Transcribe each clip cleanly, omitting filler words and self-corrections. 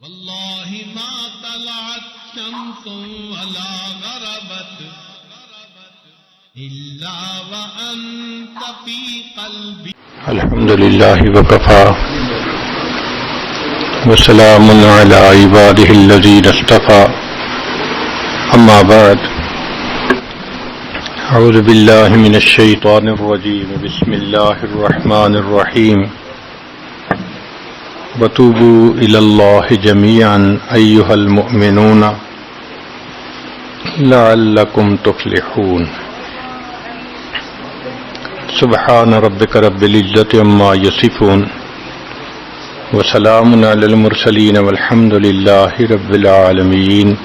والله ما طلعت شمس ولا غربت إلا وأنت في قلبي. الحمد لله وكفى وسلام على عباده الذين اصطفى. أما بعد، أعوذ بالله من الشيطان الرجيم. بسم الله الرحمن الرحيم. وتوبوا إلى الله جميعا أيها المؤمنون لعلكم تفلحون. سبحان ربك رب العزة عما يصفون وسلام على المرسلين والحمد لله رب العالمين.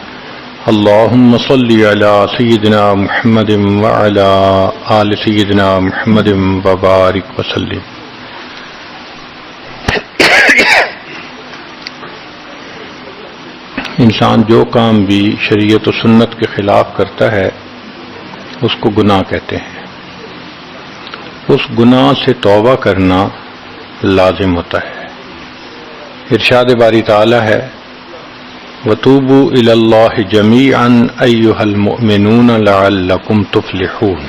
اللهم صل على سيدنا محمد وعلى آل سيدنا محمد وبارك وسلم. انسان جو کام بھی شریعت و سنت کے خلاف کرتا ہے اس کو گناہ کہتے ہیں. اس گناہ سے توبہ کرنا لازم ہوتا ہے. ارشاد باری تعالی ہے وَتُوبُوا إِلَى اللَّهِ جَمِيعًا أَيُّهَا الْمُؤْمِنُونَ لَعَلَّكُمْ تُفْلِحُونَ.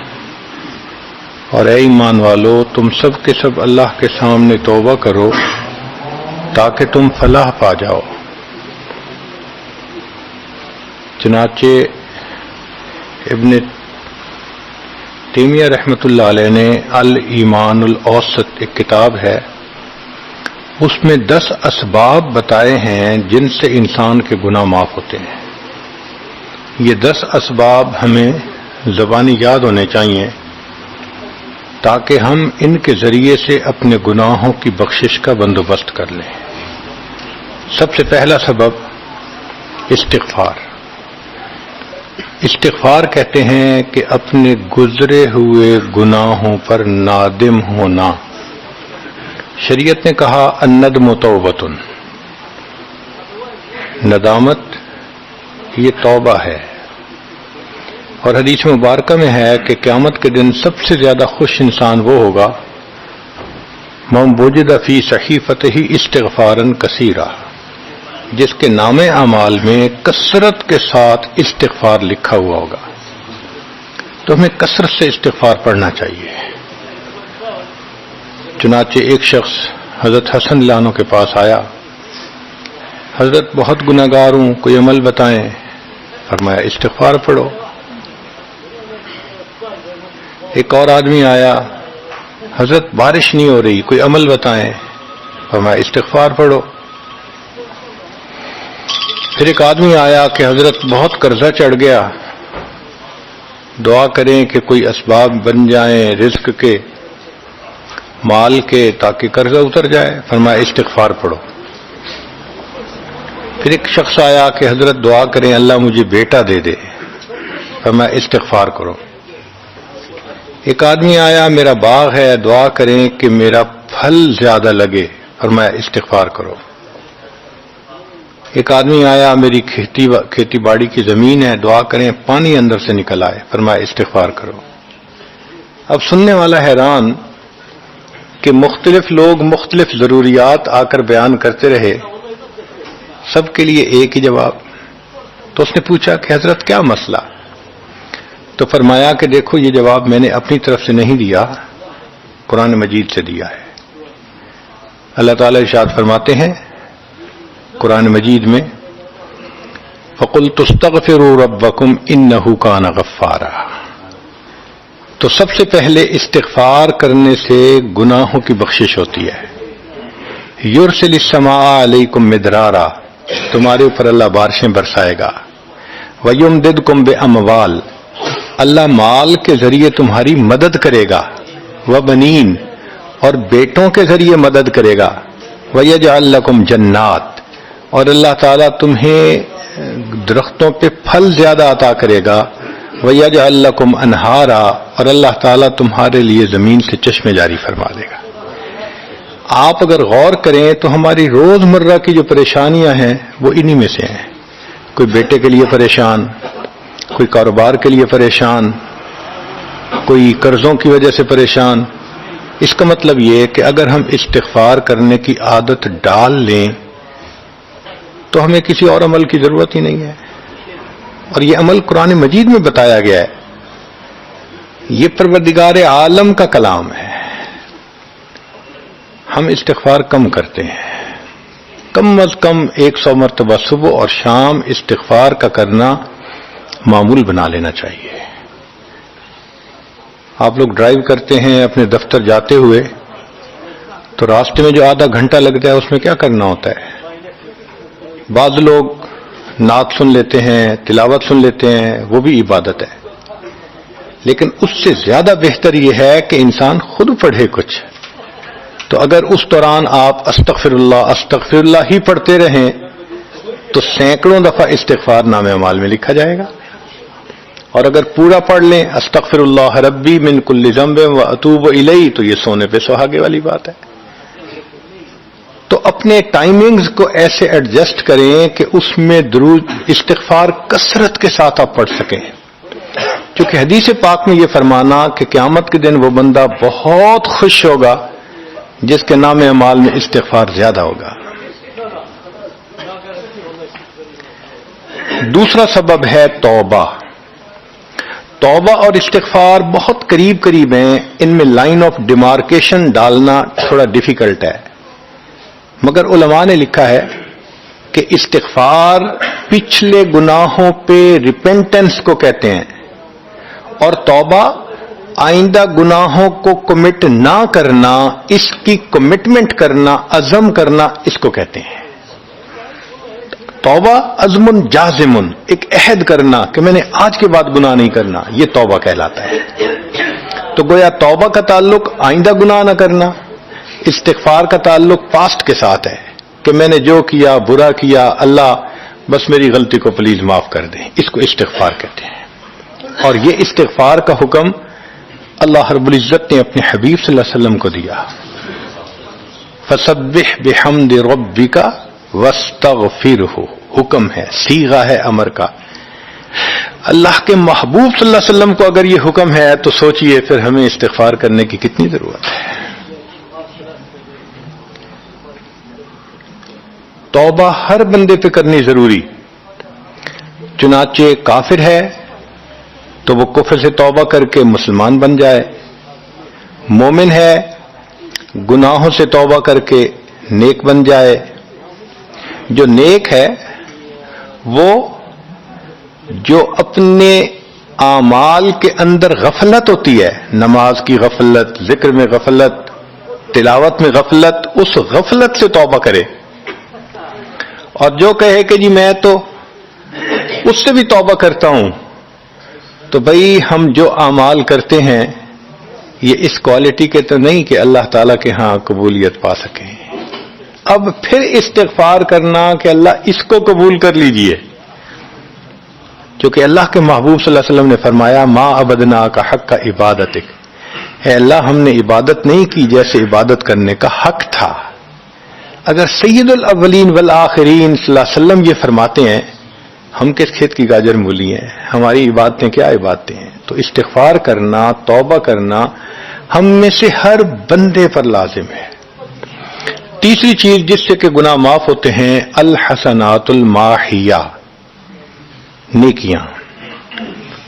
اور اے ایمان والو، تم سب کے سب اللہ کے سامنے توبہ کرو تاکہ تم فلاح پا جاؤ. چنانچہ ابن تیمیہ رحمۃ اللہ علیہ نے الایمان الاوسط ایک کتاب ہے، اس میں 10 اسباب بتائے ہیں جن سے انسان کے گناہ معاف ہوتے ہیں. یہ 10 اسباب ہمیں زبانی یاد ہونے چاہیے تاکہ ہم ان کے ذریعے سے اپنے گناہوں کی بخشش کا بندوبست کر لیں. سب سے پہلا سبب استغفار. استغفار کہتے ہیں کہ اپنے گزرے ہوئے گناہوں پر نادم ہونا. شریعت نے کہا الندم توبۃ، ندامت یہ توبہ ہے. اور حدیث مبارکہ میں ہے کہ قیامت کے دن سب سے زیادہ خوش انسان وہ ہوگا من وجد فی صحیفتہ استغفارا کثیرا، جس کے نام اعمال میں کثرت کے ساتھ استغفار لکھا ہوا ہوگا. تو ہمیں کثرت سے استغفار پڑھنا چاہیے. چنانچہ ایک شخص حضرت حسن لانو کے پاس آیا، حضرت بہت گناہگار ہوں، کوئی عمل بتائیں. فرمایا استغفار پڑھو. ایک اور آدمی آیا، حضرت بارش نہیں ہو رہی، کوئی عمل بتائیں. فرمایا استغفار پڑھو. پھر ایک آدمی آیا کہ حضرت بہت قرضہ چڑھ گیا، دعا کریں کہ کوئی اسباب بن جائیں رزق کے، مال کے، تاکہ قرضہ اتر جائے. فرمایا استغفار پڑھو. پھر ایک شخص آیا کہ حضرت دعا کریں اللہ مجھے بیٹا دے دے. فرمایا استغفار کرو. ایک آدمی آیا میرا باغ ہے، دعا کریں کہ میرا پھل زیادہ لگے. فرمایا استغفار کرو. ایک آدمی آیا میری کھیتی باڑی کی زمین ہے، دعا کریں پانی اندر سے نکل آئے. فرمایا استغفار کرو. اب سننے والا حیران کہ مختلف لوگ مختلف ضروریات آ کر بیان کرتے رہے، سب کے لیے ایک ہی جواب. تو اس نے پوچھا کہ حضرت کیا مسئلہ؟ تو فرمایا کہ دیکھو یہ جواب میں نے اپنی طرف سے نہیں دیا، قرآن مجید سے دیا ہے. اللہ تعالی ارشاد فرماتے ہیں قرآن مجید میں فَقُلْتُ اسْتَغْفِرُوا رَبَّكُمْ إِنَّهُ كَانَ غَفَّارًا. تو سب سے پہلے استغفار کرنے سے گناہوں کی بخشش ہوتی ہے. یرسل السماء علیکم مدرارا، تمہارے اوپر اللہ بارشیں برسائے گا. وَيُمْدِدْكُمْ بِأَمْوَالٍ، اللہ مال کے ذریعے تمہاری مدد کرے گا. وَبَنِينَ، اور بیٹوں کے ذریعے مدد کرے گا. وَيَجْعَلْ لَكُمْ جَنَّاتٍ، اور اللہ تعالیٰ تمہیں درختوں پہ پھل زیادہ عطا کرے گا. وَيَجْعَلْ لَكُمْ أَنْهَارًا، اور اللہ تعالیٰ تمہارے لیے زمین سے چشمے جاری فرما دے گا. آپ اگر غور کریں تو ہماری روز مرہ کی جو پریشانیاں ہیں وہ انہی میں سے ہیں. کوئی بیٹے کے لیے پریشان، کوئی کاروبار کے لیے پریشان، کوئی قرضوں کی وجہ سے پریشان. اس کا مطلب یہ کہ اگر ہم استغفار کرنے کی عادت ڈال لیں تو ہمیں کسی اور عمل کی ضرورت ہی نہیں ہے. اور یہ عمل قرآن مجید میں بتایا گیا ہے. یہ پروردگار عالم کا کلام ہے. ہم استغفار کم کرتے ہیں. کم از کم 100 مرتبہ صبح اور شام استغفار کا کرنا معمول بنا لینا چاہیے. آپ لوگ ڈرائیو کرتے ہیں اپنے دفتر جاتے ہوئے تو راستے میں جو آدھا گھنٹہ لگتا ہے اس میں کیا کرنا ہوتا ہے؟ بعض لوگ نعت سن لیتے ہیں، تلاوت سن لیتے ہیں، وہ بھی عبادت ہے. لیکن اس سے زیادہ بہتر یہ ہے کہ انسان خود پڑھے کچھ. تو اگر اس دوران آپ استغفر اللہ ہی پڑھتے رہیں تو سینکڑوں دفعہ استغفار نامہ اعمال میں لکھا جائے گا. اور اگر پورا پڑھ لیں استغفر اللہ ربی من کل ذنب و اتوب الیہ تو یہ سونے پہ سہاگے والی بات ہے. تو اپنے ٹائمنگز کو ایسے ایڈجسٹ کریں کہ اس میں درود استغفار کثرت کے ساتھ آپ پڑھ سکیں. کیونکہ حدیث پاک میں یہ فرمانا کہ قیامت کے دن وہ بندہ بہت خوش ہوگا جس کے نام اعمال میں استغفار زیادہ ہوگا. دوسرا سبب ہے توبہ. توبہ اور استغفار بہت قریب قریب ہیں. ان میں لائن آف ڈیمارکیشن ڈالنا تھوڑا ڈیفیکلٹ ہے. مگر علماء نے لکھا ہے کہ استغفار پچھلے گناہوں پہ ریپینٹنس کو کہتے ہیں اور توبہ آئندہ گناہوں کو کمٹ نہ کرنا، اس کی کمٹمنٹ کرنا، عزم کرنا، اس کو کہتے ہیں. توبہ عزم جازم، ایک عہد کرنا کہ میں نے آج کے بعد گناہ نہیں کرنا، یہ توبہ کہلاتا ہے. تو گویا توبہ کا تعلق آئندہ گناہ نہ کرنا، استغفار کا تعلق پاسٹ کے ساتھ ہے کہ میں نے جو کیا برا کیا، اللہ بس میری غلطی کو پلیز معاف کر دیں. اس کو استغفار کہتے ہیں. اور یہ استغفار کا حکم اللہ رب العزت نے اپنے حبیب صلی اللہ علیہ وسلم کو دیا. فسبح بحمد ربک واستغفرہ، حکم ہے، صیغہ ہے امر کا. اللہ کے محبوب صلی اللہ علیہ وسلم کو اگر یہ حکم ہے تو سوچئے پھر ہمیں استغفار کرنے کی کتنی ضرورت ہے. توبہ ہر بندے پہ کرنی ضروری. چنانچہ کافر ہے تو وہ کفر سے توبہ کر کے مسلمان بن جائے. مومن ہے گناہوں سے توبہ کر کے نیک بن جائے. جو نیک ہے وہ جو اپنے اعمال کے اندر غفلت ہوتی ہے، نماز کی غفلت، ذکر میں غفلت، تلاوت میں غفلت، اس غفلت سے توبہ کرے. اور جو کہے کہ جی میں تو اس سے بھی توبہ کرتا ہوں، تو بھائی ہم جو اعمال کرتے ہیں یہ اس کوالٹی کے تو نہیں کہ اللہ تعالیٰ کے ہاں قبولیت پا سکیں. اب پھر استغفار کرنا کہ اللہ اس کو قبول کر لیجئے. کیونکہ اللہ کے محبوب صلی اللہ علیہ وسلم نے فرمایا ما عبدنا کا حق کا عبادتک، اے اللہ ہم نے عبادت نہیں کی جیسے عبادت کرنے کا حق تھا. اگر سید الاولین والآخرین صلی اللہ علیہ وسلم یہ فرماتے ہیں، ہم کس کھیت کی گاجر مولی ہیں، ہماری عبادتیں کیا عبادتیں ہیں. تو استغفار کرنا، توبہ کرنا ہم میں سے ہر بندے پر لازم ہے. تیسری چیز جس سے کہ گناہ معاف ہوتے ہیں، الحسنات الماحیہ، نیکیاں.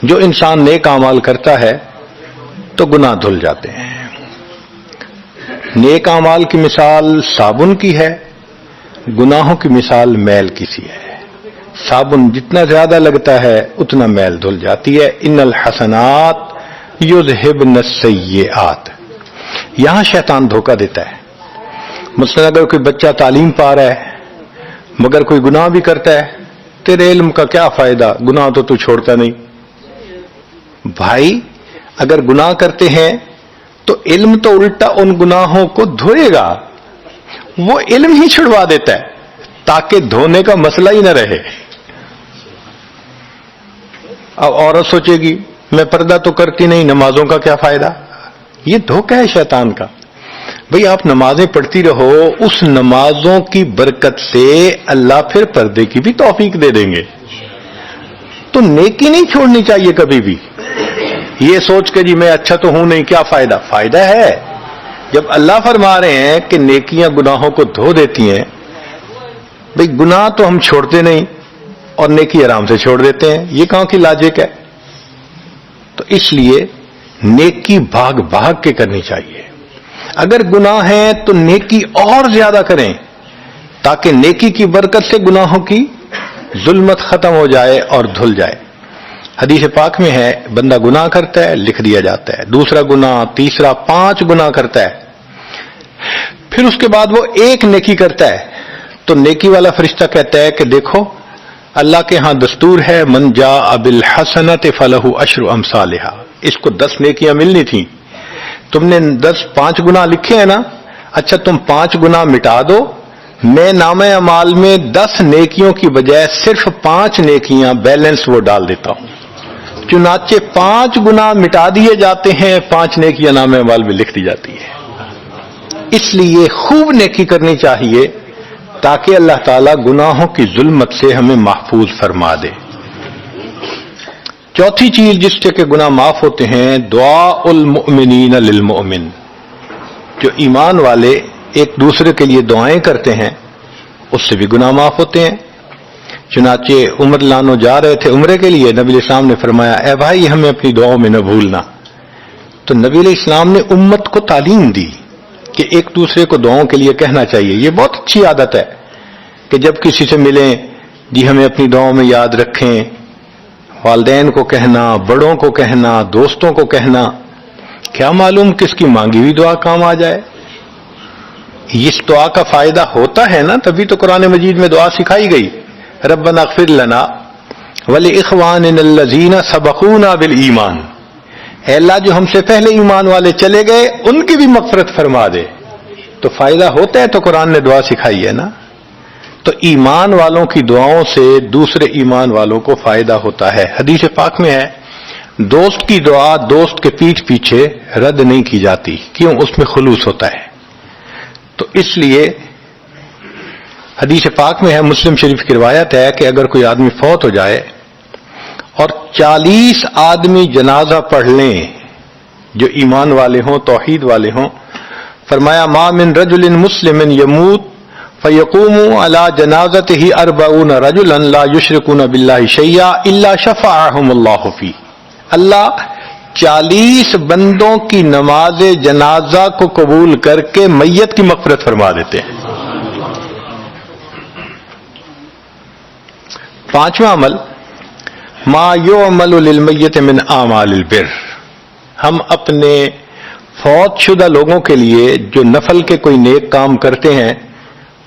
جو انسان نیک اعمال کرتا ہے تو گناہ دھل جاتے ہیں. نیک اعمال کی مثال صابن کی ہے، گناہوں کی مثال میل کی سی ہے. صابن جتنا زیادہ لگتا ہے اتنا میل دھل جاتی ہے. ان الحسنات یذہبن السیئات. یہاں شیطان دھوکہ دیتا ہے. مثلا اگر کوئی بچہ تعلیم پا رہا ہے مگر کوئی گناہ بھی کرتا ہے، تیرے علم کا کیا فائدہ، گناہ تو چھوڑتا نہیں. بھائی اگر گناہ کرتے ہیں تو علم تو الٹا ان گناہوں کو دھوئے گا، وہ علم ہی چھڑوا دیتا ہے تاکہ دھونے کا مسئلہ ہی نہ رہے. اب عورت سوچے گی میں پردہ تو کرتی نہیں، نمازوں کا کیا فائدہ. یہ دھوکہ ہے شیطان کا. بھئی آپ نمازیں پڑھتی رہو، اس نمازوں کی برکت سے اللہ پھر پردے کی بھی توفیق دے دیں گے. تو نیکی نہیں چھوڑنی چاہیے کبھی بھی. یہ سوچ کے جی میں اچھا تو ہوں نہیں، کیا فائدہ. فائدہ ہے. جب اللہ فرما رہے ہیں کہ نیکیاں گناہوں کو دھو دیتی ہیں، بھئی گناہ تو ہم چھوڑتے نہیں اور نیکی آرام سے چھوڑ دیتے ہیں، یہ کہاں کی لاجک ہے؟ تو اس لیے نیکی بھاگ بھاگ کے کرنی چاہیے. اگر گناہ ہیں تو نیکی اور زیادہ کریں تاکہ نیکی کی برکت سے گناہوں کی ظلمت ختم ہو جائے اور دھل جائے. حدیث پاک میں ہے بندہ گناہ کرتا ہے لکھ دیا جاتا ہے، دوسرا گناہ، تیسرا، 5 گناہ کرتا ہے، پھر اس کے بعد وہ ایک نیکی کرتا ہے تو نیکی والا فرشتہ کہتا ہے کہ دیکھو اللہ کے ہاں دستور ہے من جاء بالحسنۃ فلہ عشر امثالھا، اس کو 10 نیکیاں ملنی تھیں، تم نے 5 گناہ لکھے ہیں نا، اچھا تم 5 گناہ مٹا دو، میں نامہ اعمال میں 10 نیکیوں کی بجائے صرف 5 نیکیاں بیلنس وہ ڈال دیتا ہوں. چنانچہ 5 گناہ مٹا دیے جاتے ہیں، 5 نیکیاں نامہ اعمال میں لکھ دی جاتی ہے. اس لیے خوب نیکی کرنی چاہیے تاکہ اللہ تعالیٰ گناہوں کی ظلمت سے ہمیں محفوظ فرما دے. چوتھی چیز جس سے کہ گناہ معاف ہوتے ہیں، دعاء المؤمنین للمؤمن، جو ایمان والے ایک دوسرے کے لیے دعائیں کرتے ہیں اس سے بھی گناہ معاف ہوتے ہیں. چنانچہ عمر لانو جا رہے تھے عمرے کے لیے، نبی علیہ السلام نے فرمایا اے بھائی ہمیں اپنی دعاؤں میں نہ بھولنا. تو نبی علیہ السلام نے امت کو تعلیم دی کہ ایک دوسرے کو دعاؤں کے لیے کہنا چاہیے. یہ بہت اچھی عادت ہے کہ جب کسی سے ملیں جی ہمیں اپنی دعاؤں میں یاد رکھیں، والدین کو کہنا، بڑوں کو کہنا، دوستوں کو کہنا، کیا معلوم کس کی مانگی ہوئی دعا کام آ جائے. اس دعا کا فائدہ ہوتا ہے نا، تبھی تو قرآن مجید میں دعا سکھائی گئی، ربنا اغفر لنا ولاخواننا الذین سبقونا بالایمان، اے اللہ جو ہم سے پہلے ایمان والے چلے گئے ان کی بھی مغفرت فرما دے. تو فائدہ ہوتا ہے تو قرآن نے دعا سکھائی ہے نا. تو ایمان والوں کی دعاؤں سے دوسرے ایمان والوں کو فائدہ ہوتا ہے. حدیث پاک میں ہے دوست کی دعا دوست کے پیٹھ پیچھے رد نہیں کی جاتی، کیوں؟ اس میں خلوص ہوتا ہے. تو اس لیے حدیث پاک میں ہے، مسلم شریف کی روایت ہے کہ اگر کوئی آدمی فوت ہو جائے اور 40 آدمی جنازہ پڑھ لیں جو ایمان والے ہوں، توحید والے ہوں، فرمایا ما من رجل مسلم یموت فیقوم علی جنازتہ 40 رجلا لا یشرکون باللہ شیئا الا شفعهم اللہ فی، اللہ 40 بندوں کی نماز جنازہ کو قبول کر کے میت کی مغفرت فرما دیتے ہیں. 5واں عمل ما یعمل للمیت من اعمال البر، ہم اپنے فوت شدہ لوگوں کے لیے جو نفل کے کوئی نیک کام کرتے ہیں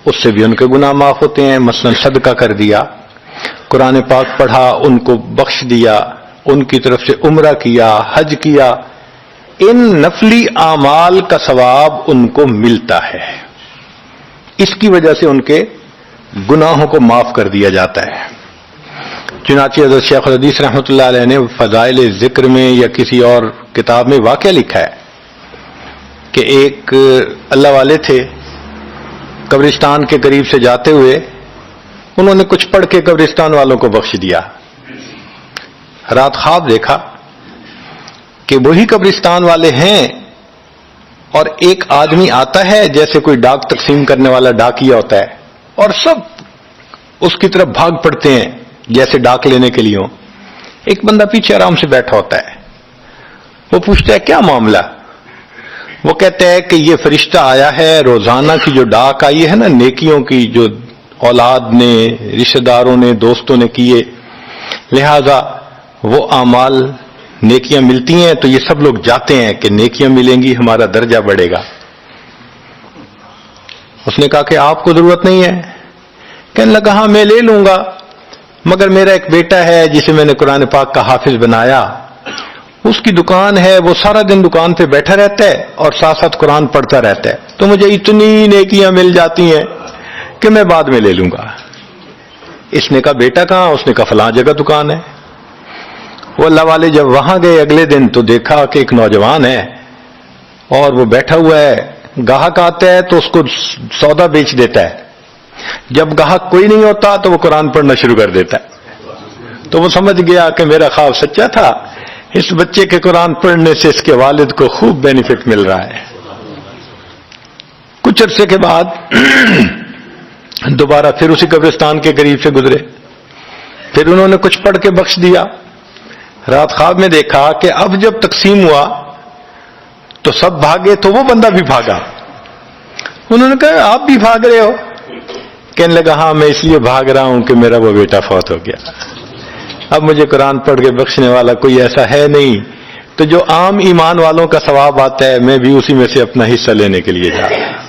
اس سے بھی ان کے گناہ معاف ہوتے ہیں. مثلا صدقہ کر دیا، قرآن پاک پڑھا، ان کو بخش دیا، ان کی طرف سے عمرہ کیا، حج کیا، ان نفلی اعمال کا ثواب ان کو ملتا ہے. اس کی وجہ سے ان کے گناہوں کو معاف کر دیا جاتا ہے. چنانچہ حضرت شیخ الحدیث رحمۃ اللہ علیہ نے فضائل ذکر میں یا کسی اور کتاب میں واقعہ لکھا ہے کہ ایک اللہ والے تھے، قبرستان کے قریب سے جاتے ہوئے انہوں نے کچھ پڑھ کے قبرستان والوں کو بخش دیا. رات خواب دیکھا کہ وہی قبرستان والے ہیں اور ایک آدمی آتا ہے جیسے کوئی ڈاک تقسیم کرنے والا ڈاکیا ہوتا ہے اور سب اس کی طرف بھاگ پڑتے ہیں جیسے ڈاک لینے کے لیے ہوں. ایک بندہ پیچھے آرام سے بیٹھا ہوتا ہے، وہ پوچھتا ہے کیا معاملہ؟ وہ کہتا ہے کہ یہ فرشتہ آیا ہے، روزانہ کی جو ڈاک آئی ہے نا نیکیوں کی، جو اولاد نے، رشتہ داروں نے، دوستوں نے کیے، لہذا وہ اعمال نیکیاں ملتی ہیں تو یہ سب لوگ جاتے ہیں کہ نیکیاں ملیں گی، ہمارا درجہ بڑھے گا. اس نے کہا کہ آپ کو ضرورت نہیں ہے. کہنے لگا ہاں میں لے لوں گا، مگر میرا ایک بیٹا ہے جسے میں نے قرآن پاک کا حافظ بنایا، اس کی دکان ہے، وہ سارا دن دکان پہ بیٹھا رہتا ہے اور ساتھ ساتھ قرآن پڑھتا رہتا ہے، تو مجھے اتنی نیکیاں مل جاتی ہیں کہ میں بعد میں لے لوں گا. اس نے کہا بیٹا کہاں؟ اس نے کہا فلاں جگہ دکان ہے. وہ اللہ والے جب وہاں گئے اگلے دن تو دیکھا کہ ایک نوجوان ہے اور وہ بیٹھا ہوا ہے، گاہک آتا ہے تو اس کو سودا بیچ دیتا ہے، جب گاہک کوئی نہیں ہوتا تو وہ قرآن پڑھنا شروع کر دیتا ہے. تو وہ سمجھ گیا کہ میرا خواب سچا تھا، اس بچے کے قرآن پڑھنے سے اس کے والد کو خوب بینیفٹ مل رہا ہے. کچھ عرصے کے بعد دوبارہ پھر اسی قبرستان کے قریب سے گزرے، پھر انہوں نے کچھ پڑھ کے بخش دیا۔ رات خواب میں دیکھا کہ اب جب تقسیم ہوا تو سب بھاگے تو وہ بندہ بھی بھاگا۔ انہوں نے کہا آپ بھی بھاگ رہے ہو؟ کہنے لگا ہاں میں اس لیے بھاگ رہا ہوں کہ میرا وہ بیٹا فوت ہو گیا، اب مجھے قرآن پڑھ کے بخشنے والا کوئی ایسا ہے نہیں، تو جو عام ایمان والوں کا ثواب آتا ہے میں بھی اسی میں سے اپنا حصہ لینے کے لیے جا رہا ہوں۔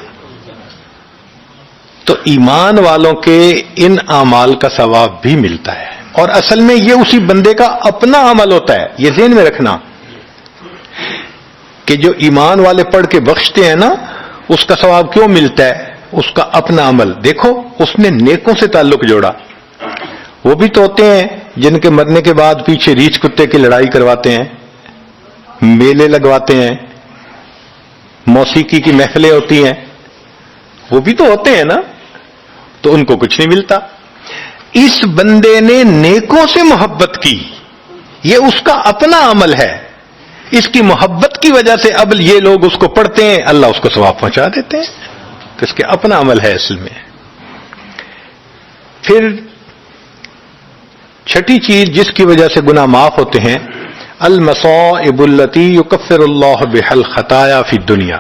تو ایمان والوں کے ان اعمال کا ثواب بھی ملتا ہے، اور اصل میں یہ اسی بندے کا اپنا عمل ہوتا ہے۔ یہ ذہن میں رکھنا کہ جو ایمان والے پڑھ کے بخشتے ہیں نا، اس کا ثواب کیوں ملتا ہے؟ اس کا اپنا عمل۔ دیکھو اس نے نیکوں سے تعلق جوڑا۔ وہ بھی تو ہوتے ہیں جن کے مرنے کے بعد پیچھے ریچھ کتے کی لڑائی کرواتے ہیں، میلے لگواتے ہیں، موسیقی کی محفلیں ہوتی ہیں، وہ بھی تو ہوتے ہیں نا، تو ان کو کچھ نہیں ملتا۔ اس بندے نے نیکوں سے محبت کی، یہ اس کا اپنا عمل ہے، اس کی محبت کی وجہ سے اب یہ لوگ اس کو پڑھتے ہیں، اللہ اس کو ثواب پہنچا دیتے ہیں، تو اس کے اپنا عمل ہے اصل میں۔ پھر چھٹی چیز جس کی وجہ سے گناہ معاف ہوتے ہیں، المصائب التی یکفر اللہ بها الخطایا فی الدنیا۔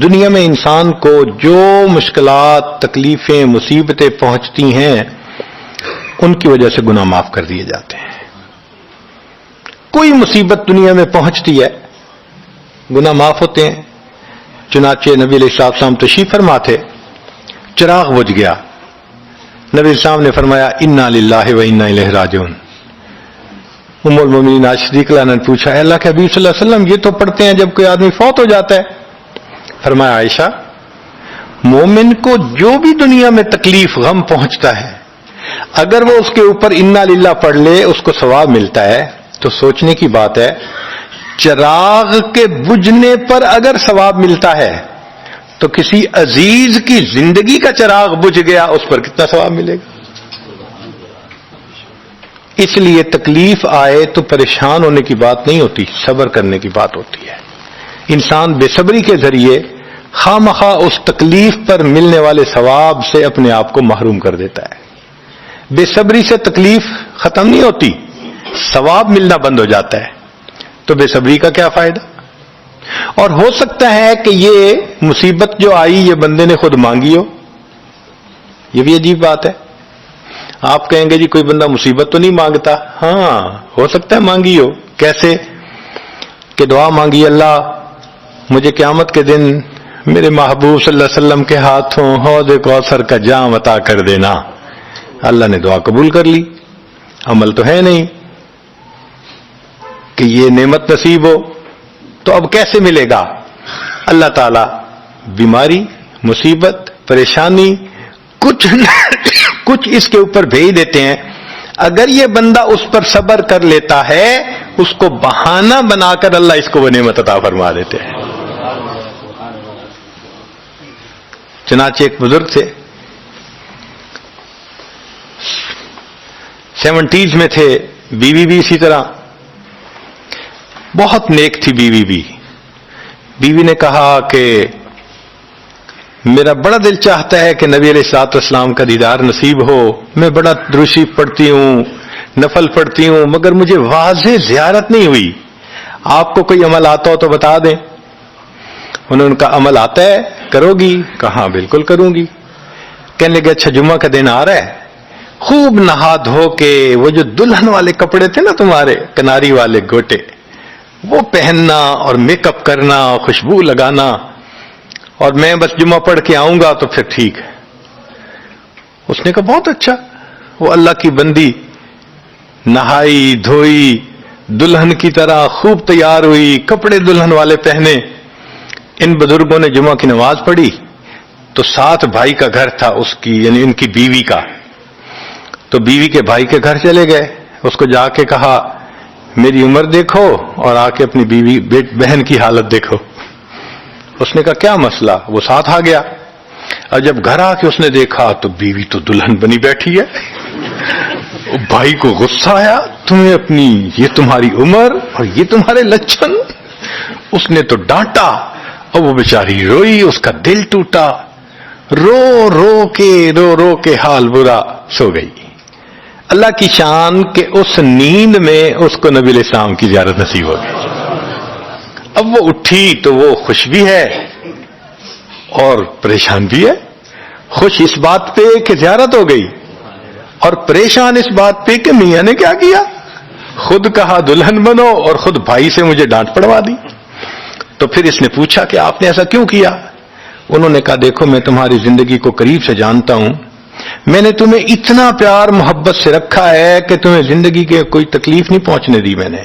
دنیا میں انسان کو جو مشکلات، تکلیفیں، مصیبتیں پہنچتی ہیں ان کی وجہ سے گناہ معاف کر دیے جاتے ہیں۔ کوئی مصیبت دنیا میں پہنچتی ہے گناہ معاف ہوتے ہیں۔ چنانچہ نبی علیہ السلام تشریف فرما تھے، چراغ بجھ گیا، نبی السلام نے فرمایا انا للہ و انا الیہ راجعون۔ ام المومنین عائشہ صدیقہ نے پوچھا اے اللہ کے حبیب صلی اللہ علیہ وسلم یہ تو پڑھتے ہیں جب کوئی آدمی فوت ہو جاتا ہے۔ فرمایا عائشہ مومن کو جو بھی دنیا میں تکلیف غم پہنچتا ہے اگر وہ اس کے اوپر انا للہ پڑھ لے اس کو ثواب ملتا ہے۔ تو سوچنے کی بات ہے چراغ کے بجھنے پر اگر ثواب ملتا ہے تو کسی عزیز کی زندگی کا چراغ بجھ گیا اس پر کتنا ثواب ملے گا؟ اس لیے تکلیف آئے تو پریشان ہونے کی بات نہیں ہوتی، صبر کرنے کی بات ہوتی ہے۔ انسان بے صبری کے ذریعے خواہ مخواہ اس تکلیف پر ملنے والے ثواب سے اپنے آپ کو محروم کر دیتا ہے۔ بے صبری سے تکلیف ختم نہیں ہوتی، ثواب ملنا بند ہو جاتا ہے، تو بے صبری کا کیا فائدہ؟ اور ہو سکتا ہے کہ یہ مصیبت جو آئی یہ بندے نے خود مانگی ہو، یہ بھی عجیب بات ہے۔ آپ کہیں گے جی کوئی بندہ مصیبت تو نہیں مانگتا، ہاں ہو سکتا ہے مانگی ہو۔ کیسے کہ دعا مانگی اللہ مجھے قیامت کے دن میرے محبوب صلی اللہ علیہ وسلم کے ہاتھوں حوض کوثر کا جام عطا کر دینا، اللہ نے دعا قبول کر لی، عمل تو ہے نہیں کہ یہ نعمت نصیب ہو، تو اب کیسے ملے گا؟ اللہ تعالی بیماری، مصیبت، پریشانی کچھ اس کے اوپر بھیج دیتے ہیں۔ اگر یہ بندہ اس پر صبر کر لیتا ہے اس کو بہانہ بنا کر اللہ اس کو وہ نعمت عطا فرما دیتے ہیں۔ چنانچہ ایک بزرگ تھے، 70s میں تھے، بیوی بھی اسی طرح بہت نیک تھی۔ بیوی نے کہا کہ میرا بڑا دل چاہتا ہے کہ نبی علیہ الصلوۃ والسلام کا دیدار نصیب ہو، میں بڑا درود شریف پڑھتی ہوں، نفل پڑھتی ہوں، مگر مجھے واضح زیارت نہیں ہوئی، آپ کو کوئی عمل آتا ہو تو بتا دیں۔ انہوں نے کہا عمل آتا ہے، کرو گی؟ کہا بالکل کروں گی۔ کہنے لگے اچھا جمعہ کا دن آ رہا ہے، خوب نہا دھو کے وہ جو دلہن والے کپڑے تھے نا تمہارے کناری والے گوٹے، وہ پہننا اور میک اپ کرنا، خوشبو لگانا، اور میں بس جمعہ پڑھ کے آؤں گا تو پھر ٹھیک ہے۔ اس نے کہا بہت اچھا۔ وہ اللہ کی بندی نہائی دھوئی دلہن کی طرح خوب تیار ہوئی، کپڑے دلہن والے پہنے۔ ان بزرگوں نے جمعہ کی نماز پڑھی تو ساتھ بھائی کا گھر تھا اس کی، یعنی ان کی بیوی کا، تو بیوی کے بھائی کے گھر چلے گئے، اس کو جا کے کہا میری عمر دیکھو اور آ کے اپنی بیوی بہن کی حالت دیکھو۔ اس نے کہا کیا مسئلہ؟ وہ ساتھ آ گیا، اور جب گھر آ کے اس نے دیکھا تو بیوی تو دلہن بنی بیٹھی ہے۔ بھائی کو غصہ آیا، تمہیں اپنی یہ تمہاری عمر اور یہ تمہارے لچھن۔ اس نے تو ڈانٹا اور وہ بیچاری روئی، اس کا دل ٹوٹا۔ رو رو کے حال برا، سو گئی۔ اللہ کی شان کہ اس نیند میں اس کو نبی علیہ السلام کی زیارت نصیب ہو گئی۔ اب وہ اٹھی تو وہ خوش بھی ہے اور پریشان بھی ہے۔ خوش اس بات پہ کہ زیارت ہو گئی، اور پریشان اس بات پہ کہ میاں نے کیا کیا، خود کہا دلہن بنو اور خود بھائی سے مجھے ڈانٹ پڑوا دی۔ تو پھر اس نے پوچھا کہ آپ نے ایسا کیوں کیا؟ انہوں نے کہا دیکھو میں تمہاری زندگی کو قریب سے جانتا ہوں، میں نے تمہیں اتنا پیار محبت سے رکھا ہے کہ تمہیں زندگی کے کوئی تکلیف نہیں پہنچنے دی میں نے۔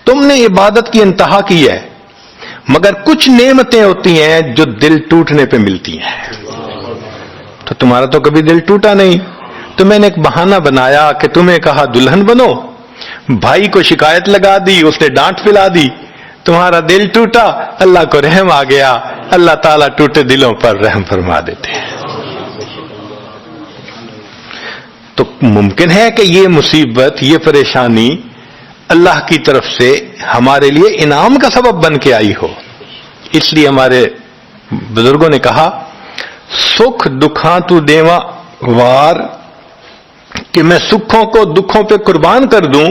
تم نے عبادت کی انتہا کی ہے، مگر کچھ نعمتیں ہوتی ہیں جو دل ٹوٹنے پہ ملتی ہیں، تو تمہارا تو کبھی دل ٹوٹا نہیں، تو میں نے ایک بہانہ بنایا کہ تمہیں کہا دلہن بنو، بھائی کو شکایت لگا دی، اس نے ڈانٹ پلا دی، تمہارا دل ٹوٹا، اللہ کو رحم آ گیا، اللہ تعالیٰ ٹوٹے دلوں پر رحم فرما دیتے ہیں۔ تو ممکن ہے کہ یہ مصیبت، یہ پریشانی اللہ کی طرف سے ہمارے لیے انعام کا سبب بن کے آئی ہو۔ اس لیے ہمارے بزرگوں نے کہا سکھ دکھاں تو دیواں وار، کہ میں سکھوں کو دکھوں پہ قربان کر دوں،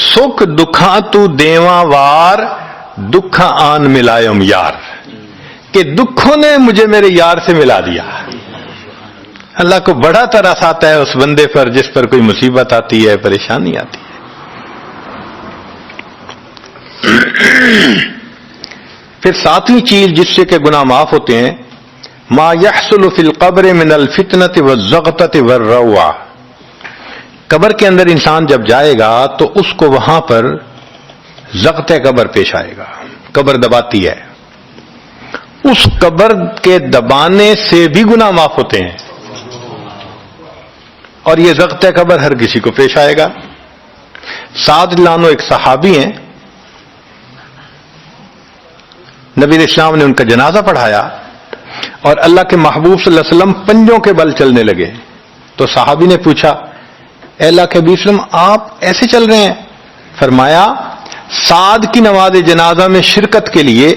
سکھ دکھاں تو دیواں وار، دکھا آن ملائم یار، کہ دکھوں نے مجھے میرے یار سے ملا دیا۔ اللہ کو بڑا ترس آتا ہے اس بندے پر جس پر کوئی مصیبت آتی ہے، پریشانی آتی ہے۔ پھر ساتویں چیز جس سے کہ گناہ معاف ہوتے ہیں، ما يحصل فی القبر من الفتنة والزغطة والروع، قبر کے اندر انسان جب جائے گا تو اس کو وہاں پر زغط قبر پیش آئے گا، قبر دباتی ہے، اس قبر کے دبانے سے بھی گناہ معاف ہوتے ہیں، اور یہ زغط قبر ہر کسی کو پیش آئے گا۔ سعد لانو ایک صحابی ہیں، نبی علیہ السلام نے ان کا جنازہ پڑھایا اور اللہ کے محبوب صلی اللہ علیہ وسلم پنجوں کے بل چلنے لگے، تو صحابی نے پوچھا اے اللہ کے نبی صلی اللہ علیہ وسلم آپ ایسے چل رہے ہیں؟ فرمایا سعد کی نماز جنازہ میں شرکت کے لیے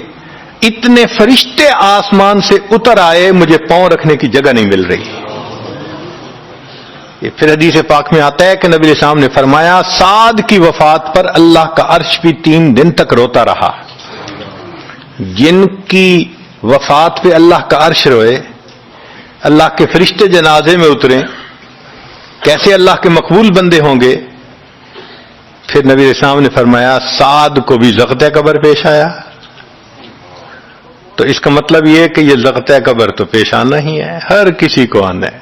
اتنے فرشتے آسمان سے اتر آئے، مجھے پاؤں رکھنے کی جگہ نہیں مل رہی۔ یہ پھر حدیث پاک میں آتا ہے کہ نبی علیہ السلام نے فرمایا سعد کی وفات پر اللہ کا عرش بھی 3 دن تک روتا رہا۔ جن کی وفات پہ اللہ کا عرش روئے، اللہ کے فرشتے جنازے میں اتریں، کیسے اللہ کے مقبول بندے ہوں گے؟ پھر نبی علیہ السلام نے فرمایا سعد کو بھی زغط قبر پیش آیا۔ تو اس کا مطلب یہ ہے کہ یہ زغط قبر تو پیش آنا ہی ہے، ہر کسی کو آنا ہے،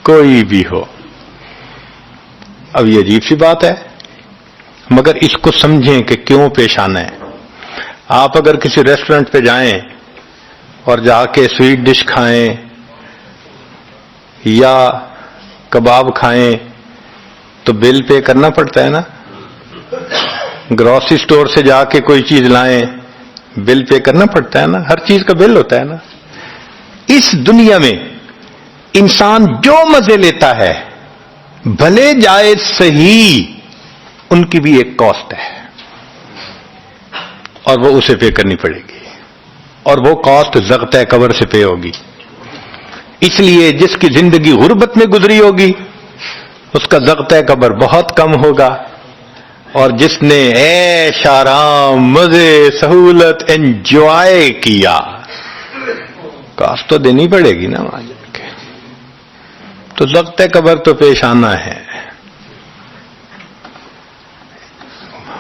کوئی بھی ہو۔ اب یہ عجیب سی بات ہے، مگر اس کو سمجھیں کہ کیوں پیش آنا ہے۔ آپ اگر کسی ریسٹورنٹ پہ جائیں اور جا کے سویٹ ڈش کھائیں یا کباب کھائیں تو بل پے کرنا پڑتا ہے نا، گروسری سٹور سے جا کے کوئی چیز لائیں بل پے کرنا پڑتا ہے نا، ہر چیز کا بل ہوتا ہے نا۔ اس دنیا میں انسان جو مزے لیتا ہے بھلے جائز صحیح، ان کی بھی ایک کاسٹ ہے اور وہ اسے پے کرنی پڑے گی، اور وہ کاسٹ زغط قبر سے پے ہوگی۔ اس لیے جس کی زندگی غربت میں گزری ہوگی اس کا زغط قبر بہت کم ہوگا، اور جس نے عیش آرام مزے سہولت انجوائے کیا کاسٹ تو دینی پڑے گی نا وہاں جا کے۔ تو زغط قبر تو پیش آنا ہے۔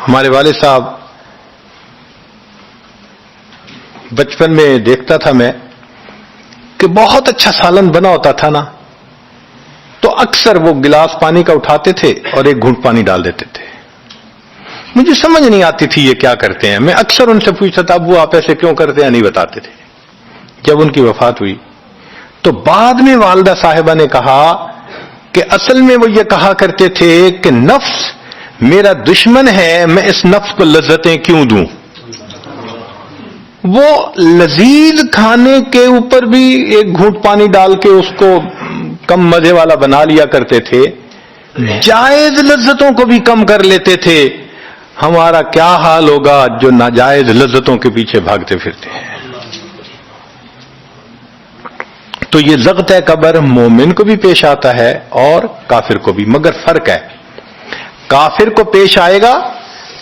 ہمارے والد صاحب بچپن میں دیکھتا تھا میں کہ بہت اچھا سالن بنا ہوتا تھا نا، تو اکثر وہ گلاس پانی کا اٹھاتے تھے اور ایک گھونٹ پانی ڈال دیتے تھے۔ مجھے سمجھ نہیں آتی تھی یہ کیا کرتے ہیں، میں اکثر ان سے پوچھتا تھا ابو آپ ایسے کیوں کرتے ہیں، نہیں بتاتے تھے۔ جب ان کی وفات ہوئی تو بعد میں والدہ صاحبہ نے کہا کہ اصل میں وہ یہ کہا کرتے تھے کہ نفس میرا دشمن ہے، میں اس نفس کو لذتیں کیوں دوں۔ وہ لذیذ کھانے کے اوپر بھی ایک گھونٹ پانی ڈال کے اس کو کم مزے والا بنا لیا کرتے تھے، جائز لذتوں کو بھی کم کر لیتے تھے۔ ہمارا کیا حال ہوگا جو ناجائز لذتوں کے پیچھے بھاگتے پھرتے ہیں۔ تو یہ ضغط قبر مومن کو بھی پیش آتا ہے اور کافر کو بھی، مگر فرق ہے، کافر کو پیش آئے گا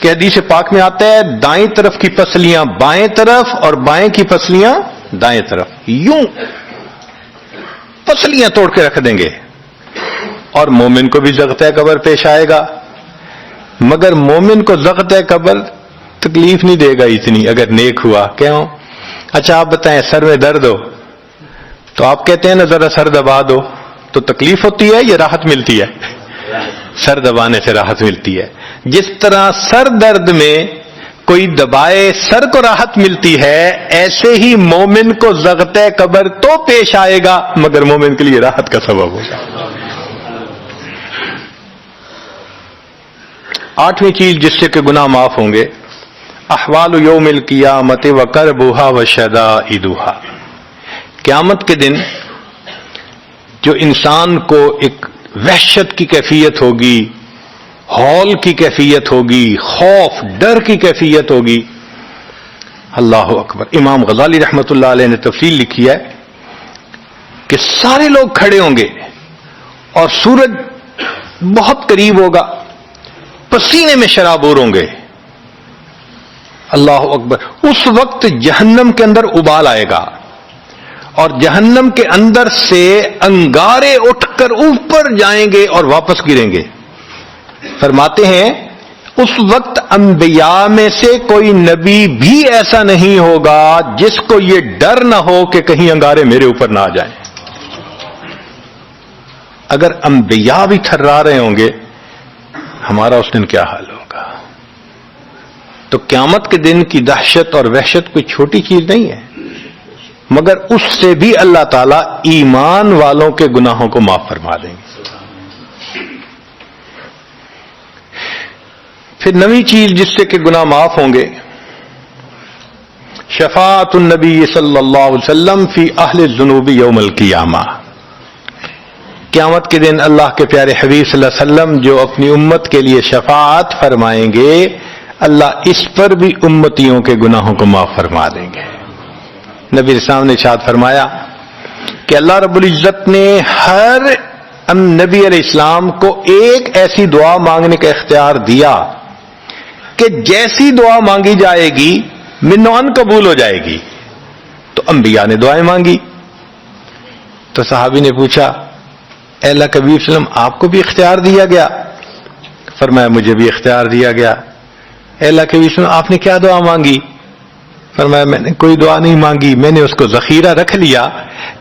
کہ حدیث پاک میں آتا ہے دائیں طرف کی پسلیاں بائیں طرف اور بائیں کی پسلیاں دائیں طرف، یوں پسلیاں توڑ کے رکھ دیں گے، اور مومن کو بھی ضغط قبر پیش آئے گا، مگر مومن کو ضغط قبر تکلیف نہیں دے گا اتنی اگر نیک ہوا۔ کیوں؟ اچھا آپ بتائیں سر میں درد ہو تو آپ کہتے ہیں نا ذرا سر دبا دو، تو تکلیف ہوتی ہے یا راحت ملتی ہے؟ سر دبانے سے راحت ملتی ہے۔ جس طرح سر درد میں کوئی دبائے سر کو راحت ملتی ہے، ایسے ہی مومن کو ضغط قبر تو پیش آئے گا مگر مومن کے لیے راحت کا سبب ہوگا۔ آٹھویں چیز جس سے کہ گناہ معاف ہوں گے، احوال یوم القیامت وکربھا وشدائدھا، قیامت کے دن جو انسان کو ایک وحشت کی کیفیت ہوگی، ہول کی کیفیت ہوگی، خوف ڈر کی کیفیت ہوگی، اللہ اکبر۔ امام غزالی رحمۃ اللہ علیہ نے تفصیل لکھی ہے کہ سارے لوگ کھڑے ہوں گے اور سورج بہت قریب ہوگا، پسینے میں شرابور ہوں گے، اللہ اکبر۔ اس وقت جہنم کے اندر ابال آئے گا اور جہنم کے اندر سے انگارے اٹھ کر اوپر جائیں گے اور واپس گریں گے۔ فرماتے ہیں اس وقت انبیاء میں سے کوئی نبی بھی ایسا نہیں ہوگا جس کو یہ ڈر نہ ہو کہ کہیں انگارے میرے اوپر نہ آ جائیں۔ اگر انبیاء بھی تھرا رہے ہوں گے، ہمارا اس دن کیا حال ہوگا؟ تو قیامت کے دن کی دہشت اور وحشت کوئی چھوٹی چیز نہیں ہے، مگر اس سے بھی اللہ تعالیٰ ایمان والوں کے گناہوں کو معاف فرما دیں گے۔ پھر نویں چیز جس سے کہ گناہ معاف ہوں گے، شفاعت النبی صلی اللہ علیہ وسلم فی اہل الذنوب یوم القیامہ، قیامت کے دن اللہ کے پیارے حبیب صلی اللہ علیہ وسلم جو اپنی امت کے لیے شفاعت فرمائیں گے، اللہ اس پر بھی امتیوں کے گناہوں کو معاف فرما دیں گے۔ نبی اسلام نے ارشاد فرمایا کہ اللہ رب العزت نے ہر نبی علیہ السلام کو ایک ایسی دعا مانگنے کا اختیار دیا کہ جیسی دعا مانگی جائے گی منوان قبول ہو جائے گی۔ تو انبیاء نے دعائیں مانگی، تو صحابی نے پوچھا اے اللہ کے حبیب صلی اللہ علیہ وسلم آپ کو بھی اختیار دیا گیا؟ فرمایا مجھے بھی اختیار دیا گیا۔ اے اللہ کے حبیب صلی اللہ علیہ وسلم آپ نے کیا دعا مانگی؟ فرمایا میں نے کوئی دعا نہیں مانگی، میں نے اس کو ذخیرہ رکھ لیا،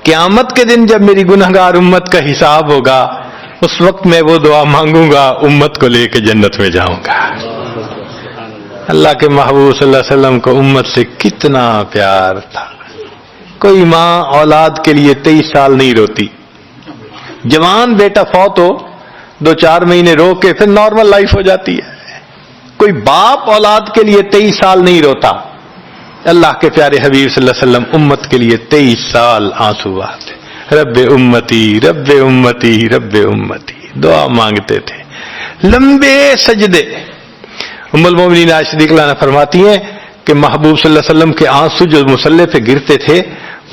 قیامت کے دن جب میری گنہگار امت کا حساب ہوگا اس وقت میں وہ دعا مانگوں گا، امت کو لے کے جنت میں جاؤں گا۔ اللہ کے محبوب صلی اللہ علیہ وسلم کو امت سے کتنا پیار تھا۔ کوئی ماں اولاد کے لیے 23 سال نہیں روتی، جوان بیٹا فوت ہو 2-4 مہینے رو کے پھر نارمل لائف ہو جاتی ہے۔ کوئی باپ اولاد کے لیے 23 سال نہیں روتا، اللہ کے پیارے حبیب صلی اللہ علیہ وسلم امت کے لیے 23 سال آنسو بہاتے، رب امتی رب امتی رب امتی دعا مانگتے تھے، لمبے سجدے۔ ام المومنین عائشہ صدیقہ عنہا فرماتی ہیں کہ محبوب صلی اللہ علیہ وسلم کے آنسو جو مصلی پہ گرتے تھے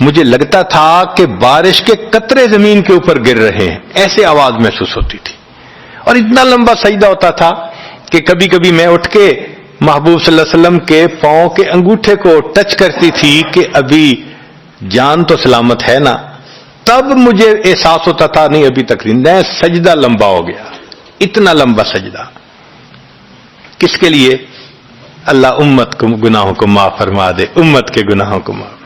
مجھے لگتا تھا کہ بارش کے قطرے زمین کے اوپر گر رہے ہیں، ایسے آواز محسوس ہوتی تھی، اور اتنا لمبا سجدہ ہوتا تھا کہ کبھی کبھی میں اٹھ کے محبوب صلی اللہ علیہ وسلم کے پاؤں کے انگوٹھے کو ٹچ کرتی تھی کہ ابھی جان تو سلامت ہے نا، تب مجھے احساس ہوتا تھا نہیں ابھی تک نہیں، سجدہ لمبا ہو گیا، اتنا لمبا سجدہ۔ کس کے لیے؟ اللہ امت کو گناہوں کو معاف فرما دے، امت کے گناہوں کو معاف۔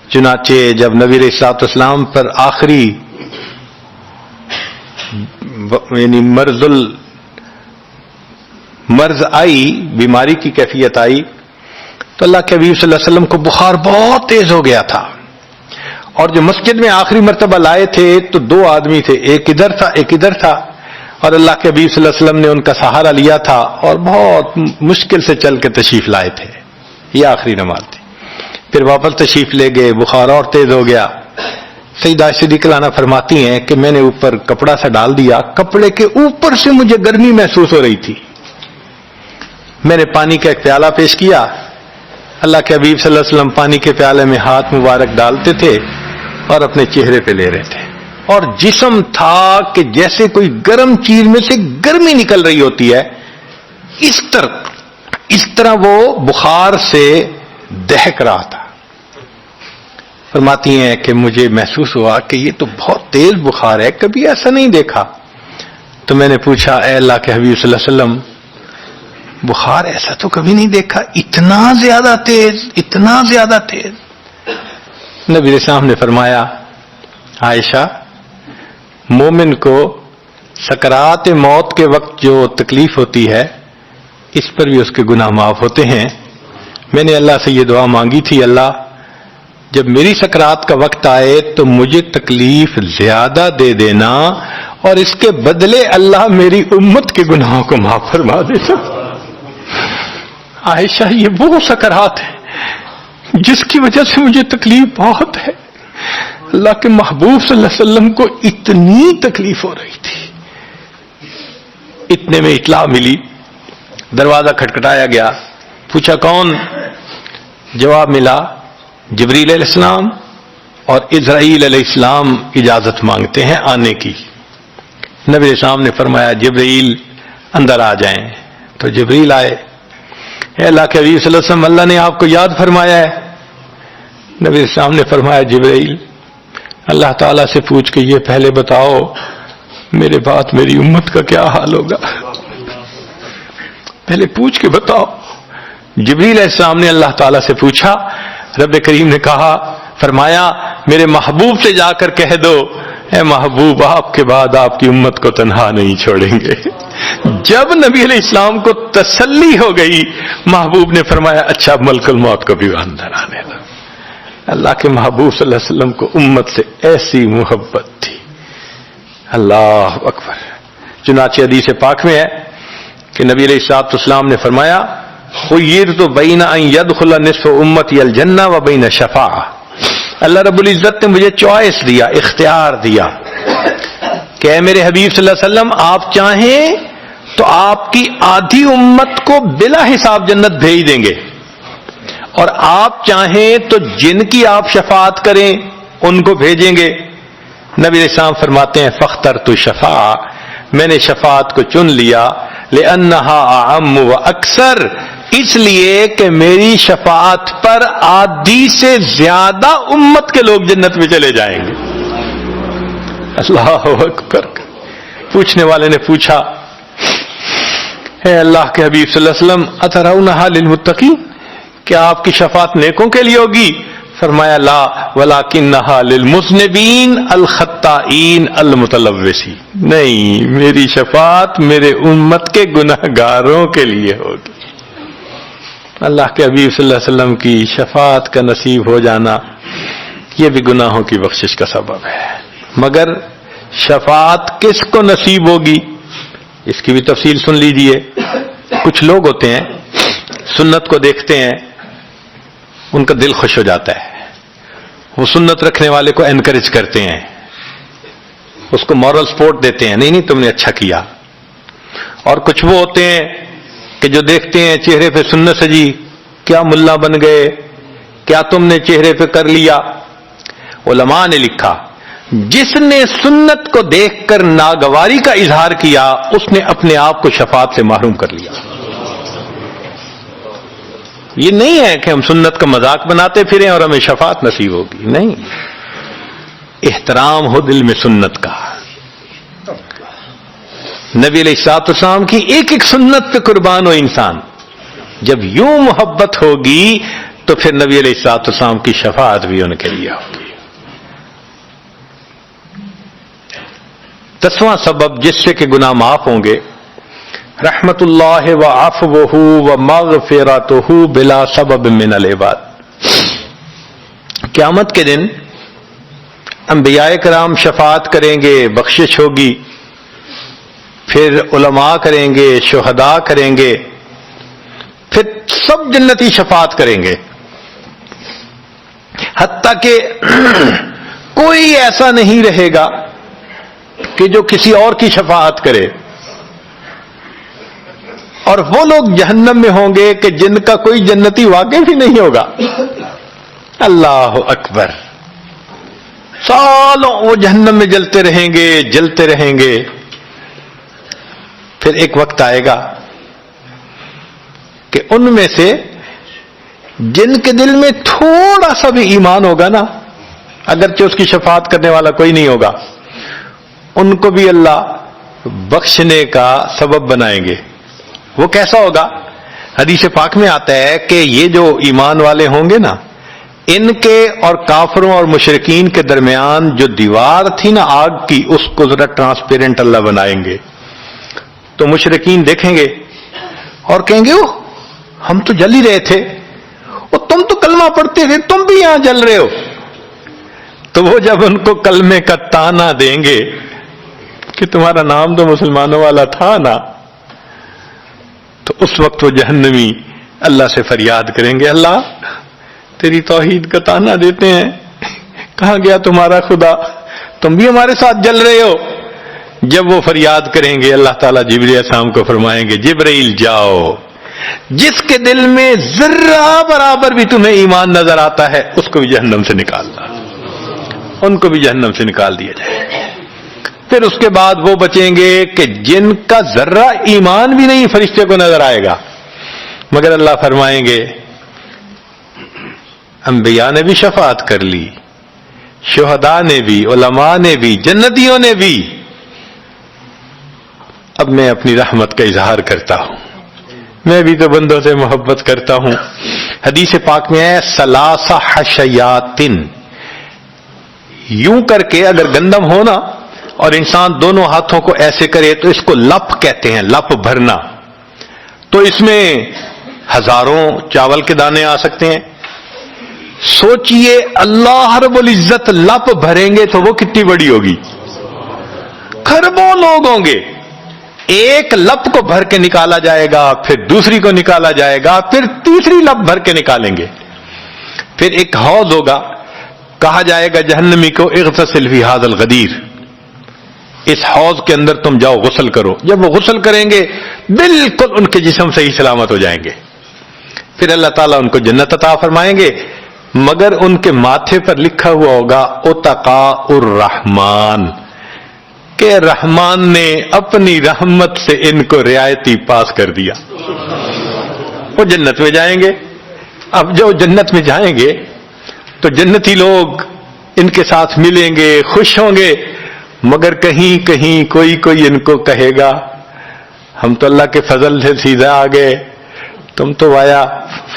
چنانچہ جب نبی علیہ الصلوۃ والسلام پر آخری یعنی مرض آئی، بیماری کی کیفیت آئی، تو اللہ کے حبیب صلی اللہ علیہ وسلم کو بخار بہت تیز ہو گیا تھا، اور جو مسجد میں آخری مرتبہ لائے تھے تو 2 آدمی تھے، ایک ادھر تھا ایک ادھر تھا، اور اللہ کے حبیب صلی اللہ علیہ وسلم نے ان کا سہارا لیا تھا اور بہت مشکل سے چل کے تشریف لائے تھے۔ یہ آخری نماز تھی، پھر واپس تشریف لے گئے، بخار اور تیز ہو گیا۔ سیدہ عائشہ صدیقہ عنہا فرماتی ہیں کہ میں نے اوپر کپڑا سا ڈال دیا، کپڑے کے اوپر سے مجھے گرمی محسوس ہو رہی تھی، میں نے پانی کا ایک پیالہ پیش کیا، اللہ کے حبیب صلی اللہ علیہ وسلم پانی کے پیالے میں ہاتھ مبارک ڈالتے تھے اور اپنے چہرے پہ لے رہے تھے، اور جسم تھا کہ جیسے کوئی گرم چیز میں سے گرمی نکل رہی ہوتی ہے، اس طرح وہ بخار سے دہک رہا تھا۔ فرماتی ہیں کہ مجھے محسوس ہوا کہ یہ تو بہت تیز بخار ہے، کبھی ایسا نہیں دیکھا۔ تو میں نے پوچھا، اے اللہ کے حبیب صلی اللہ علیہ وسلم، بخار ایسا تو کبھی نہیں دیکھا، اتنا زیادہ تیز، اتنا زیادہ تیز؟ نبی علیہ السلام نے فرمایا، عائشہ، مومن کو سکرات موت کے وقت جو تکلیف ہوتی ہے اس پر بھی اس کے گناہ معاف ہوتے ہیں۔ میں نے اللہ سے یہ دعا مانگی تھی، اللہ جب میری سکرات کا وقت آئے تو مجھے تکلیف زیادہ دے دینا، اور اس کے بدلے اللہ میری امت کے گناہوں کو معاف فرما دینا۔ عائشہ، یہ وہ سکرات ہے جس کی وجہ سے مجھے تکلیف بہت ہے۔ اللہ کے محبوب صلی اللہ علیہ وسلم کو اتنی تکلیف ہو رہی تھی۔ اتنے میں اطلاع ملی، دروازہ کھٹکھٹایا گیا، پوچھا کون؟ جواب ملا، جبریل علیہ السلام اور اسرائیل علیہ السلام اجازت مانگتے ہیں آنے کی۔ نبی علیہ السلام نے فرمایا، جبریل اندر آ جائیں۔ تو جبریل آئے۔ اے اللہ کے حبیب صلی اللہ علیہ وسلم، اللہ نے آپ کو یاد فرمایا ہے۔ نبی علیہ السلام نے فرمایا، جبریل اللہ تعالیٰ سے پوچھ کے یہ پہلے بتاؤ میرے بعد میری امت کا کیا حال ہوگا، پہلے پوچھ کے بتاؤ۔ جبریل علیہ السلام نے اللہ تعالیٰ سے پوچھا، رب کریم نے کہا، فرمایا میرے محبوب سے جا کر کہہ دو، اے محبوب آپ کے بعد آپ کی امت کو تنہا نہیں چھوڑیں گے۔ جب نبی علیہ السلام کو تسلی ہو گئی، محبوب نے فرمایا، اچھا ملک الموت کو بھی اندر آنے دو۔ اللہ کے محبوب صلی اللہ علیہ وسلم کو امت سے ایسی محبت تھی، اللہ اکبر۔ چنانچہ حدیث پاک میں ہے کہ نبی علیہ الصلوۃ والسلام نے فرمایا، خیرت بین ان یدخل نصف امتی الجنہ و بین شفاعہ۔ اللہ رب العزت نے مجھے چوائس دیا، اختیار دیا کہ اے میرے حبیب صلی اللہ علیہ وسلم، آپ چاہیں تو آپ کی آدھی امت کو بلا حساب جنت بھیج دیں گے، اور آپ چاہیں تو جن کی آپ شفاعت کریں ان کو بھیجیں گے۔ نبی علیہ السلام فرماتے ہیں، فاخترت شفاعہ، میں نے شفاعت کو چن لیا، لأنہا اعم و اکثر، اس لیے کہ میری شفاعت پر آدھی سے زیادہ امت کے لوگ جنت میں چلے جائیں گے۔ اللہ اکبر۔ پوچھنے والے نے پوچھا، اے اللہ کے حبیب صلی اللہ علیہ وسلم، اترونہا للمتقین، کیا آپ کی شفاعت نیکوں کے لیے ہوگی؟ فرمایا، لا ولکنہا للمذنبین الخطائین المتلوثین، نہیں، میری شفاعت میرے امت کے گنہگاروں کے لیے ہوگی۔ اللہ کے حبیب صلی اللہ علیہ وسلم کی شفاعت کا نصیب ہو جانا یہ بھی گناہوں کی بخشش کا سبب ہے۔ مگر شفاعت کس کو نصیب ہوگی اس کی بھی تفصیل سن لیجئے۔ کچھ لوگ ہوتے ہیں سنت کو دیکھتے ہیں، ان کا دل خوش ہو جاتا ہے، وہ سنت رکھنے والے کو انکریج کرتے ہیں، اس کو مورل سپورٹ دیتے ہیں، نہیں تم نے اچھا کیا۔ اور کچھ وہ ہوتے ہیں کہ جو دیکھتے ہیں چہرے پہ سنت سجی، کیا ملا بن گئے، کیا تم نے چہرے پہ کر لیا۔ علماء نے لکھا، جس نے سنت کو دیکھ کر ناگواری کا اظہار کیا، اس نے اپنے آپ کو شفاعت سے محروم کر لیا۔ یہ نہیں ہے کہ ہم سنت کا مذاق بناتے پھریں اور ہمیں شفاعت نصیب ہوگی، نہیں، احترام ہو دل میں سنت کا۔ نبی علیہ الصلوۃ والسلام کی ایک ایک سنت پہ قربان ہو انسان، جب یوں محبت ہوگی تو پھر نبی علیہ الصلوۃ والسلام کی شفاعت بھی ان کے لیے ہوگی۔ 10واں سبب جس سے کہ گناہ معاف ہوں گے، رحمت اللہ و عفوہ و مغفرتہ بلا سبب من العباد۔ قیامت کے دن انبیاء کرام شفاعت کریں گے، بخشش ہوگی، پھر علماء کریں گے، شہداء کریں گے، پھر سب جنتی شفاعت کریں گے، حتیٰ کہ کوئی ایسا نہیں رہے گا کہ جو کسی اور کی شفاعت کرے، اور وہ لوگ جہنم میں ہوں گے کہ جن کا کوئی جنتی واقع بھی نہیں ہوگا۔ اللہ اکبر۔ سالوں وہ جہنم میں جلتے رہیں گے، جلتے رہیں گے. پھر ایک وقت آئے گا کہ ان میں سے جن کے دل میں تھوڑا سا بھی ایمان ہوگا نا، اگرچہ اس کی شفاعت کرنے والا کوئی نہیں ہوگا، ان کو بھی اللہ بخشنے کا سبب بنائیں گے. وہ کیسا ہوگا؟ حدیث پاک میں آتا ہے کہ یہ جو ایمان والے ہوں گے نا، ان کے اور کافروں اور مشرکین کے درمیان جو دیوار تھی نا آگ کی، اس کو ذرا ٹرانسپیرنٹ اللہ بنائیں گے. تو مشرکین دیکھیں گے اور کہیں گے اوہ ہم تو جل ہی رہے تھے، اور تم تو کلمہ پڑھتے تھے، تم بھی یہاں جل رہے ہو. تو وہ جب ان کو کلمے کا تانا دیں گے کہ تمہارا نام تو مسلمانوں والا تھا نا، تو اس وقت وہ جہنمی اللہ سے فریاد کریں گے، اللہ تیری توحید کا تانا دیتے ہیں، کہاں گیا تمہارا خدا، تم بھی ہمارے ساتھ جل رہے ہو. جب وہ فریاد کریں گے، اللہ تعالیٰ جبریل علیہ السلام کو فرمائیں گے، جبرائیل جاؤ، جس کے دل میں ذرہ برابر بھی تمہیں ایمان نظر آتا ہے اس کو بھی جہنم سے نکالنا، ان کو بھی جہنم سے نکال دیا جائے. پھر اس کے بعد وہ بچیں گے کہ جن کا ذرہ ایمان بھی نہیں فرشتے کو نظر آئے گا، مگر اللہ فرمائیں گے انبیاء نے بھی شفاعت کر لی، شہداء نے بھی، علماء نے بھی، جنتیوں نے بھی، اب میں اپنی رحمت کا اظہار کرتا ہوں، میں بھی تو بندوں سے محبت کرتا ہوں. حدیث پاک میں ہے ثلاث حشیات، یوں کر کے اگر گندم ہونا اور انسان دونوں ہاتھوں کو ایسے کرے تو اس کو لپ کہتے ہیں، لپ بھرنا. تو اس میں ہزاروں چاول کے دانے آ سکتے ہیں. سوچئے اللہ رب العزت لپ بھریں گے تو وہ کتنی بڑی ہوگی، کھربوں لوگ ہوں گے. ایک لپ کو بھر کے نکالا جائے گا، پھر دوسری کو نکالا جائے گا، پھر تیسری لپ بھر کے نکالیں گے. پھر ایک حوض ہوگا، کہا جائے گا جہنمی کو اغتسل فی ھذا الغدیر، اس حوض کے اندر تم جاؤ غسل کرو. جب وہ غسل کریں گے بالکل ان کے جسم صحیح سلامت ہو جائیں گے. پھر اللہ تعالیٰ ان کو جنت عطا فرمائیں گے، مگر ان کے ماتھے پر لکھا ہوا ہوگا اتقاء الرحمن، کہ رحمان نے اپنی رحمت سے ان کو رعایتی پاس کر دیا. وہ جنت میں جائیں گے. اب جو جنت میں جائیں گے تو جنتی لوگ ان کے ساتھ ملیں گے، خوش ہوں گے، مگر کہیں کہیں کوئی ان کو کہے گا ہم تو اللہ کے فضل سے سیدھا آ گئے، تم تو آیا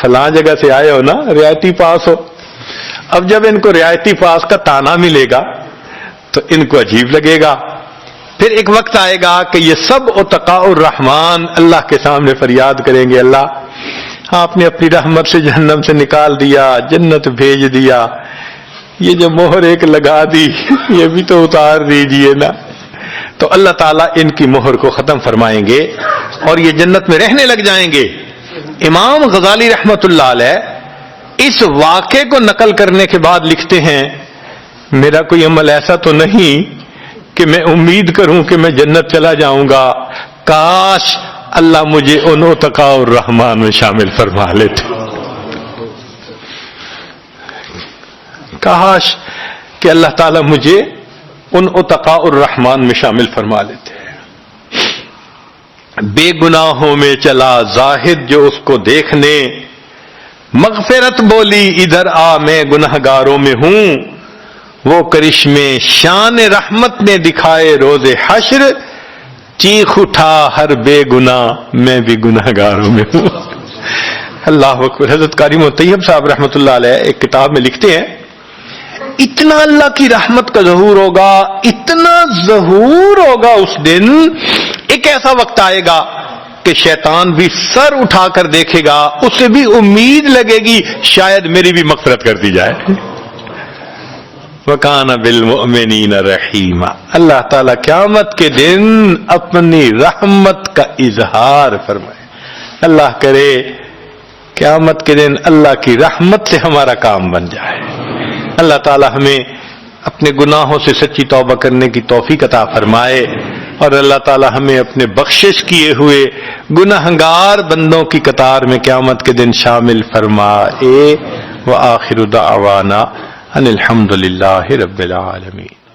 فلاں جگہ سے آئے ہو نا، رعایتی پاس ہو. اب جب ان کو رعایتی پاس کا تانا ملے گا تو ان کو عجیب لگے گا. پھر ایک وقت آئے گا کہ یہ سب اتقاء الرحمن اللہ کے سامنے فریاد کریں گے، اللہ آپ نے اپنی رحمت سے جہنم سے نکال دیا، جنت بھیج دیا، یہ جو مہر ایک لگا دی یہ بھی تو اتار دیجئے نا. تو اللہ تعالیٰ ان کی مہر کو ختم فرمائیں گے اور یہ جنت میں رہنے لگ جائیں گے. امام غزالی رحمت اللہ علیہ اس واقعے کو نقل کرنے کے بعد لکھتے ہیں، میرا کوئی عمل ایسا تو نہیں کہ میں امید کروں کہ میں جنت چلا جاؤں گا، کاش اللہ مجھے ان اتقاء الرحمن میں شامل فرما لیتے، کاش کہ اللہ تعالیٰ مجھے ان اتقاء الرحمن میں شامل فرما لیتے. بے گناہوں میں چلا زاہد جو اس کو دیکھنے، مغفرت بولی ادھر آ میں گنہگاروں میں ہوں، وہ کرشمے شان رحمت نے دکھائے روز حشر، چیخ اٹھا ہر بے گناہ میں بھی گنہگاروں میں ہوں. اللہ اکبر. حضرت قاری محمد طیب صاحب رحمۃ اللہ علیہ ایک کتاب میں لکھتے ہیں، اتنا اللہ کی رحمت کا ظہور ہوگا، اتنا ظہور ہوگا اس دن، ایک ایسا وقت آئے گا کہ شیطان بھی سر اٹھا کر دیکھے گا، اسے بھی امید لگے گی شاید میری بھی مغفرت کر دی جائے. وَكَانَ بِالْمُؤْمِنِينَ رَحِيمًا. اللہ تعالیٰ قیامت کے دن اپنی رحمت کا اظہار فرمائے. اللہ کرے قیامت کے دن اللہ کی رحمت سے ہمارا کام بن جائے. اللہ تعالیٰ ہمیں اپنے گناہوں سے سچی توبہ کرنے کی توفیق عطا فرمائے، اور اللہ تعالیٰ ہمیں اپنے بخشش کیے ہوئے گنہگار بندوں کی قطار میں قیامت کے دن شامل فرمائے. وآخر دعوانا ان الحمد للہ رب العالمین.